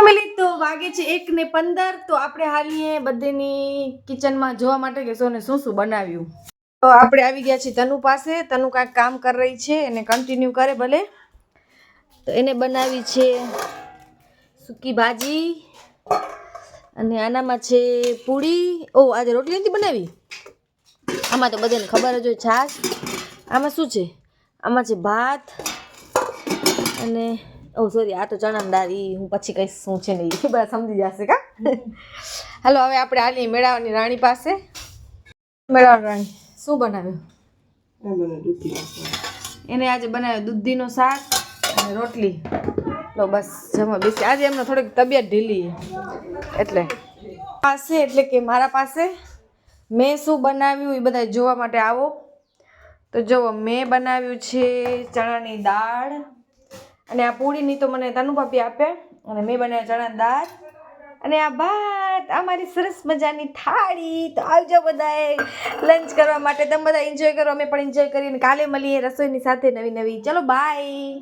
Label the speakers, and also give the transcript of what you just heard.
Speaker 1: Family તો વાગે છે 1:15 તો આપણે હાલીએ બધેની કિચનમાં જોવા માટે કે સોને શું શું બનાવ્યું. તો આપણે આવી ગયા છીએ તનુ પાસે. તનુ કાંઈક કામ કરી રહી છે એને કન્ટિન્યુ કરે ભલે. તો એને બનાવી છે સૂકી ભાજી અને આનામાં છે પૂરી. ઓ આજે રોટલી નથી બનાવી. આમાં તો બધાને ખબર જ હોય છાશ. આમાં શું છે? આમાં છે ભાત અને ઓ સોરી આ તો ચણાની દાળ. હું પછી કહીશ શું છે ને એ બધા સમજી જશે કા. હાલો હવે આપણે આની મેળાવાની રાણી પાસે. મેળાવાની રાણી શું બનાવ્યું? એને આજે બનાવ્યો દૂધીનું શાક અને રોટલી. લો બસ જમવા બેસી. આજે એમને થોડીક તબિયત ઢીલી એટલે પાસે એટલે કે મારા પાસે મેં શું બનાવ્યું એ બધા જોવા માટે આવો. તો જુઓ મેં બનાવ્યું છે ચણાની દાળ અને આ પૂરીની તો મને તનુ ભાભી આપે અને મેં બનાવ્યું ચણાની દાળ અને આ ભાત. અમારી સરસ મજાની થાળી. તો આવજો બધાએ લંચ કરવા માટે. તમે બધા એન્જોય કરો, અમે પણ એન્જોય કરીને કાલે મળીએ રસોઈની સાથે નવી નવી. ચલો બાય.